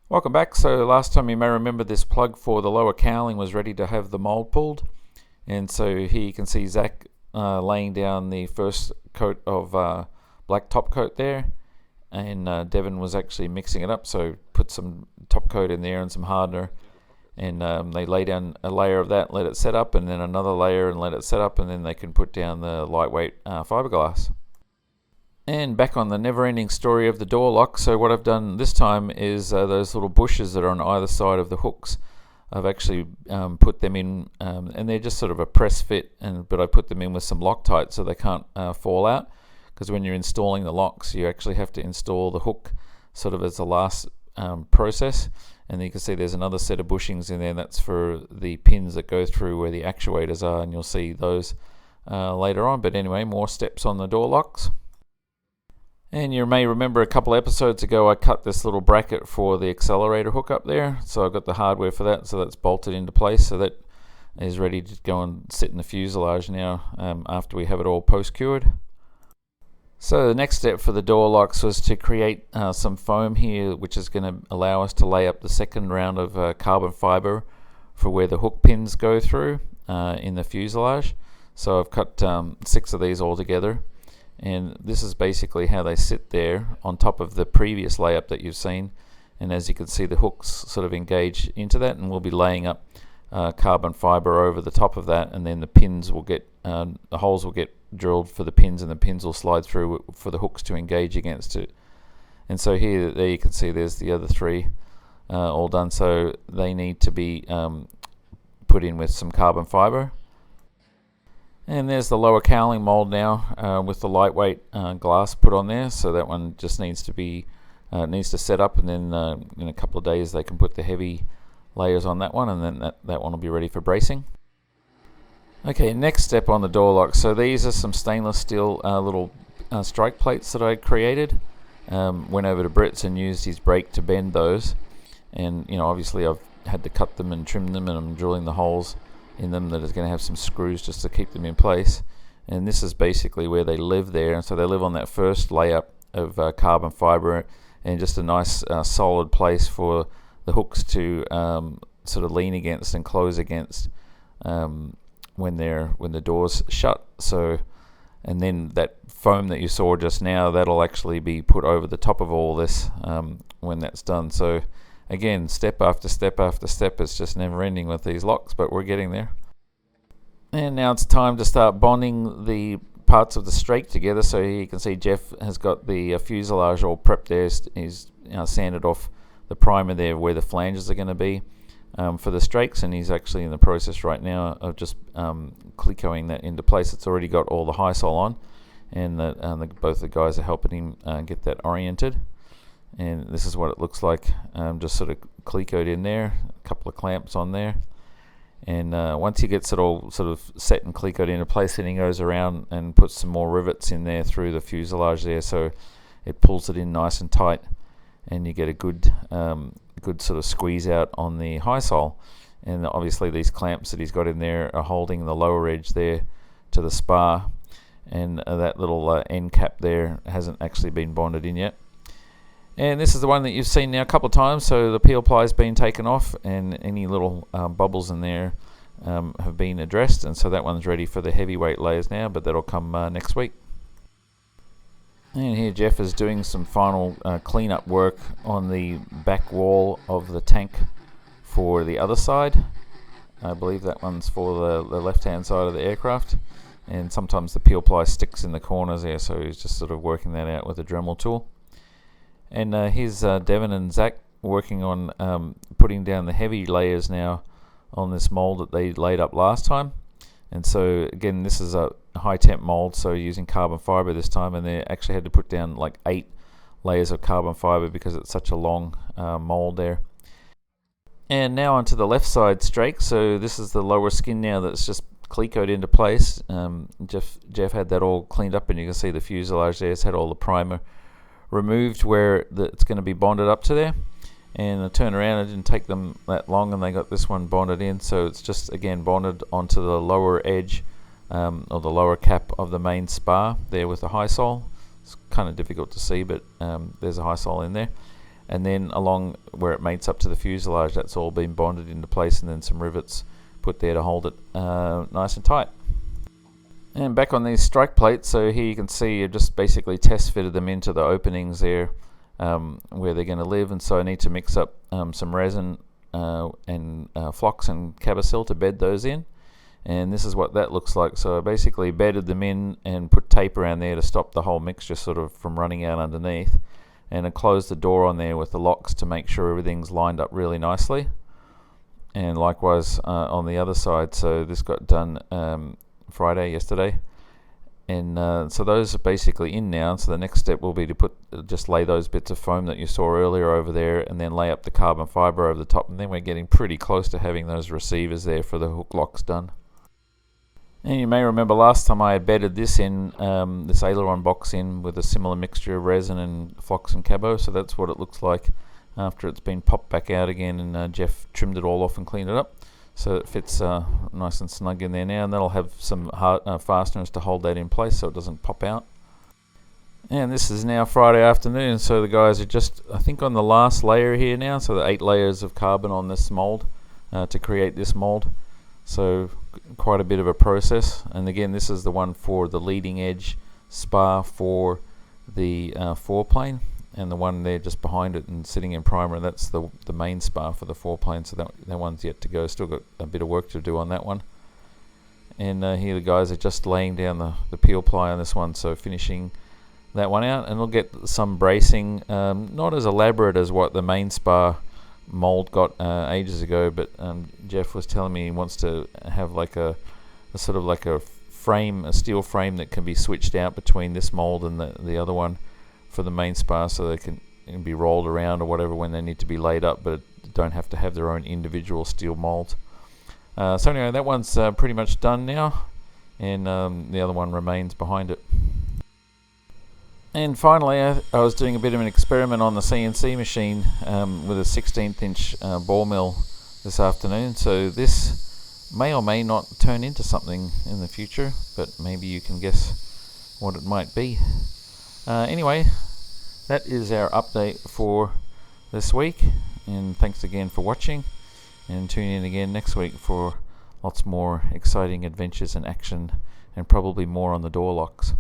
Welcome back. So last time you may remember this plug for the lower cowling was ready to have the mold pulled, and so here you can see Zach laying down the first coat of black top coat there, and Devon was actually mixing it up, so put some top coat in there and some hardener, and they lay down a layer of that, let it set up, and then another layer and let it set up, and then they can put down the lightweight fiberglass. And back on the never-ending story of the door lock, so what I've done this time is those little bushes that are on either side of the hooks, I've actually put them in, and they're just sort of a press fit, but I put them in with some Loctite so they can't fall out, because when you're installing the locks you actually have to install the hook sort of as the last process. And you can see there's another set of bushings in there, that's for the pins that go through where the actuators are, and you'll see those later on. But anyway, more steps on the door locks. And you may remember a couple episodes ago I cut this little bracket for the accelerator hook up there, so I've got the hardware for that, so that's bolted into place, so that is ready to go and sit in the fuselage now after we have it all post-cured. So the next step for the door locks was to create some foam here, which is going to allow us to lay up the second round of carbon fiber for where the hook pins go through in the fuselage. So I've cut 6 of these all together. And this is basically how they sit there on top of the previous layup that you've seen, and as you can see the hooks sort of engage into that, and we'll be laying up carbon fiber over the top of that, and then the pins will get the holes will get drilled for the pins, and the pins will slide through for the hooks to engage against it. And so there you can see there's the other 3 all done, so they need to be put in with some carbon fiber. And there's the lower cowling mold now with the lightweight glass put on there, so that one just needs to set up, and then in a couple of days they can put the heavy layers on that one, and then that one will be ready for bracing. Okay, next step on the door lock. So these are some stainless steel little strike plates that I created. Went over to Brett's and used his brake to bend those, and obviously I've had to cut them and trim them, and I'm drilling the holes in them that is going to have some screws just to keep them in place. And this is basically where they live there, and so they live on that first layup of carbon fiber, and just a nice solid place for the hooks to sort of lean against and close against when the door's shut. So, and then that foam that you saw just now, that'll actually be put over the top of all this when that's done. So again, step after step after step, it's just never ending with these locks, but we're getting there. And now it's time to start bonding the parts of the strake together. So here you can see Jeff has got the fuselage all prepped there. He's sanded off the primer there where the flanges are going to be for the strakes, and he's actually in the process right now of just clicking that into place. It's already got all the high sole on, and both the guys are helping him get that oriented. And this is what it looks like, just sort of clecoed in there, a couple of clamps on there, and once he gets it all sort of set and clecoed into place, then he goes around and puts some more rivets in there through the fuselage there, so it pulls it in nice and tight, and you get a good sort of squeeze out on the high sole. And obviously these clamps that he's got in there are holding the lower edge there to the spar, and that little end cap there hasn't actually been bonded in yet. And this is the one that you've seen now a couple of times, so the peel ply has been taken off, and any little bubbles in there have been addressed, and so that one's ready for the heavyweight layers now, but that'll come next week. And here Jeff is doing some final cleanup work on the back wall of the tank for the other side. I believe that one's for the left-hand side of the aircraft, and sometimes the peel ply sticks in the corners there, so he's just sort of working that out with a Dremel tool. And here's Devon and Zach working on putting down the heavy layers now on this mold that they laid up last time. And so again, this is a high temp mold, so using carbon fiber this time, and they actually had to put down like 8 layers of carbon fiber because it's such a long mold there. And now onto the left side strake. So this is the lower skin now that's just clecoed into place. Jeff had that all cleaned up, and you can see the fuselage there. It's had all the primer removed where it's going to be bonded up to there, and I turn around, it didn't take them that long, and they got this one bonded in, so it's just again bonded onto the lower edge or the lower cap of the main spar there with the high sole. It's kind of difficult to see, but there's a high sole in there, and then along where it mates up to the fuselage, that's all been bonded into place, and then some rivets put there to hold it nice and tight. And back on these strike plates, so here you can see you just basically test fitted them into the openings there where they're going to live, and so I need to mix up some resin and flocks and cabosil to bed those in, and this is what that looks like. So I basically bedded them in and put tape around there to stop the whole mixture sort of from running out underneath, and I closed the door on there with the locks to make sure everything's lined up really nicely, and likewise on the other side. So this got done yesterday, and so those are basically in now. So the next step will be to just lay those bits of foam that you saw earlier over there, and then lay up the carbon fiber over the top, and then we're getting pretty close to having those receivers there for the hook locks done. And you may remember last time I bedded this in, this aileron box in with a similar mixture of resin and flocks and cabo, so that's what it looks like after it's been popped back out again, and Jeff trimmed it all off and cleaned it up. So it fits nice and snug in there now, and that'll have some fasteners to hold that in place so it doesn't pop out. And this is now Friday afternoon, so the guys are just, I think, on the last layer here now, so the 8 layers of carbon on this mold to create this mold. So quite a bit of a process, and again this is the one for the leading edge spar for the foreplane, and the one there just behind it and sitting in primer, that's the main spar for the foreplane, so that one's yet to go. Still got a bit of work to do on that one. And here the guys are just laying down the peel ply on this one, so finishing that one out, and we'll get some bracing, not as elaborate as what the main spar mold got ages ago, but Jeff was telling me he wants to have like a sort of like a frame, a steel frame that can be switched out between this mold and the other one for the main spar, so they can be rolled around or whatever when they need to be laid up, but don't have to have their own individual steel molds. So anyway, that one's pretty much done now, and the other one remains behind it. And finally, I was doing a bit of an experiment on the CNC machine with a 16th inch ball mill this afternoon, so this may or may not turn into something in the future, but maybe you can guess what it might be. Anyway, that is our update for this week, and thanks again for watching, and tune in again next week for lots more exciting adventures and action, and probably more on the door locks.